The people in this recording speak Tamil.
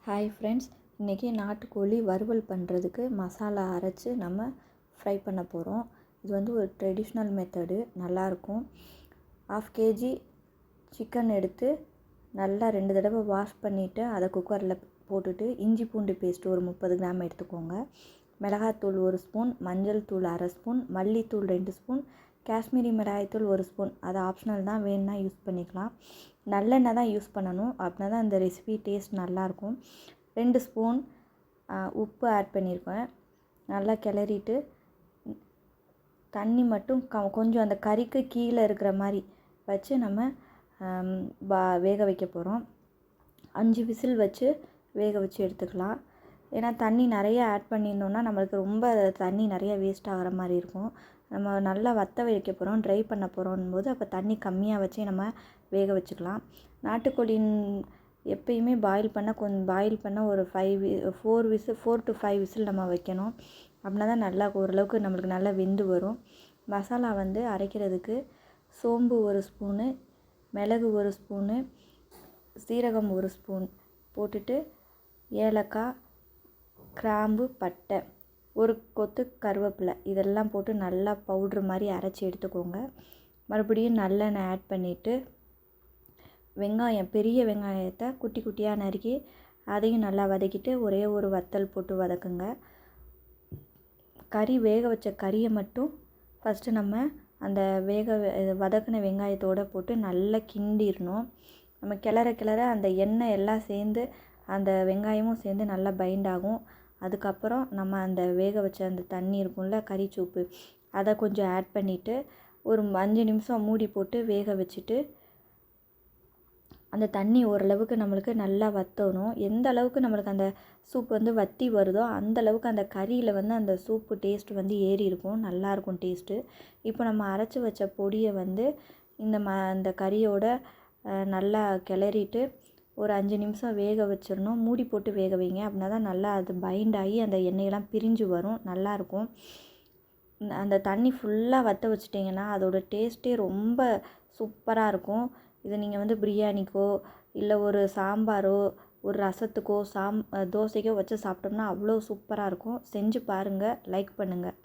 ஹாய் ஃப்ரெண்ட்ஸ், இன்றைக்கி நாட்டுக்கோழி வறுவல் பண்ணுறதுக்கு மசாலா அரைச்சி நம்ம ஃப்ரை பண்ண போகிறோம். இது வந்து ஒரு ட்ரெடிஷ்னல் மெத்தடு, நல்லாயிருக்கும். 1/2 kg சிக்கன் எடுத்து நல்லா 2 தடவை வாஷ் பண்ணிவிட்டு அதை குக்கரில் போட்டுட்டு இஞ்சி பூண்டு பேஸ்ட்டு ஒரு 30 கிராம் எடுத்துக்கோங்க. மிளகாத்தூள் 1 ஸ்பூன், மஞ்சள் தூள் 1/2 ஸ்பூன், மல்லித்தூள் 2 ஸ்பூன், காஷ்மீரி மிளகாய்த்தூள் 1 ஸ்பூன். அது ஆப்ஷனல் தான், வேணுன்னா யூஸ் பண்ணிக்கலாம். நல்லெண்ணெய் தான் யூஸ் பண்ணணும், அப்படின்னா தான் இந்த ரெசிபி டேஸ்ட் நல்லாயிருக்கும். 2 ஸ்பூன் உப்பு ஆட் பண்ணியிருக்கேன். நல்லா கிளறிட்டு தண்ணி மட்டும் கொஞ்சம் அந்த கறிக்கு கீழே இருக்கிற மாதிரி வச்சு நம்ம வேக வைக்க போகிறோம். 5 விசில் வச்சு வேக வச்சு எடுத்துக்கலாம். ஏன்னா தண்ணி நிறைய ஆட் பண்ணியிருந்தோம்னா நம்மளுக்கு ரொம்ப தண்ணி நிறைய வேஸ்ட் ஆகிற மாதிரி இருக்கும். நம்ம நல்லா வற்ற வைக்க போகிறோம், ட்ரை பண்ண போகிறோம் போது அப்போ தண்ணி கம்மியாக வச்சு நம்ம வேக வச்சுக்கலாம். நாட்டுக்கோழின் எப்பயுமே பாயில் பண்ண ஒரு 4 to 5 விசில் நம்ம வைக்கணும். அப்படின்னா தான் நல்லா ஓரளவுக்கு நம்மளுக்கு நல்லா வெந்து வரும். மசாலா வந்து அரைக்கிறதுக்கு சோம்பு 1 ஸ்பூனு, மிளகு 1 ஸ்பூனு, சீரகம் 1 ஸ்பூன் போட்டுட்டு ஏலக்காய், கிராம்பு, பட்டை, ஒரு கொத்து கருவேப்பிலை இதெல்லாம் போட்டு நல்லா பவுட்ரு மாதிரி அரைச்சி எடுத்துக்கோங்க. மறுபடியும் நல்லெண்ணெய் ஆட் பண்ணிவிட்டு பெரிய வெங்காயத்தை குட்டி குட்டியாக நறுக்கி அதையும் நல்லா வதக்கிட்டு ஒரே ஒரு வத்தல் போட்டு வதக்குங்க. வேக வச்ச கறியை மட்டும் ஃபஸ்ட்டு நம்ம அந்த வதக்கின வெங்காயத்தோடு போட்டு நல்லா கிண்டிடணும். நம்ம கிளற அந்த எண்ணெய் எல்லாம் சேர்ந்து அந்த வெங்காயமும் சேர்ந்து நல்லா பைண்ட் ஆகும். அதுக்கப்புறம் நம்ம அந்த வேக வச்ச அந்த தண்ணி இருக்கும்ல, கறி சூப்பு, அதை கொஞ்சம் ஆட் பண்ணிவிட்டு ஒரு 5 நிமிஷம் மூடி போட்டு வேக வச்சுட்டு அந்த தண்ணி ஓரளவுக்கு நம்மளுக்கு நல்லா வற்றணும். எந்த அளவுக்கு நம்மளுக்கு அந்த சூப் வந்து வற்றி வருதோ அந்த அளவுக்கு அந்த கறியில் வந்து அந்த சூப்பு டேஸ்ட் வந்து ஏறி இருக்கும், நல்லாயிருக்கும் டேஸ்ட்டு. இப்போ நம்ம அரைச்சி வச்ச பொடியை வந்து அந்த கறியோட நல்லா கிளறிட்டு ஒரு 5 நிமிஷம் வேக வச்சிடணும். மூடி போட்டு வேக வைங்க, அப்படின்னா தான் நல்லா அது பைண்ட் ஆகி அந்த எண்ணெயெல்லாம் பிரிஞ்சு வரும், நல்லாயிருக்கும். அந்த தண்ணி ஃபுல்லாக வற்ற வச்சிட்டிங்கன்னா அதோட டேஸ்ட்டே ரொம்ப சூப்பராக இருக்கும். இதை நீங்கள் வந்து பிரியாணிக்கோ இல்லை ஒரு சாம்பாரோ ஒரு ரசத்துக்கோ தோசைக்கோ வச்சு சாப்பிட்டோம்னா அவ்வளோ சூப்பராக இருக்கும். செஞ்சு பாருங்கள், லைக் பண்ணுங்கள்.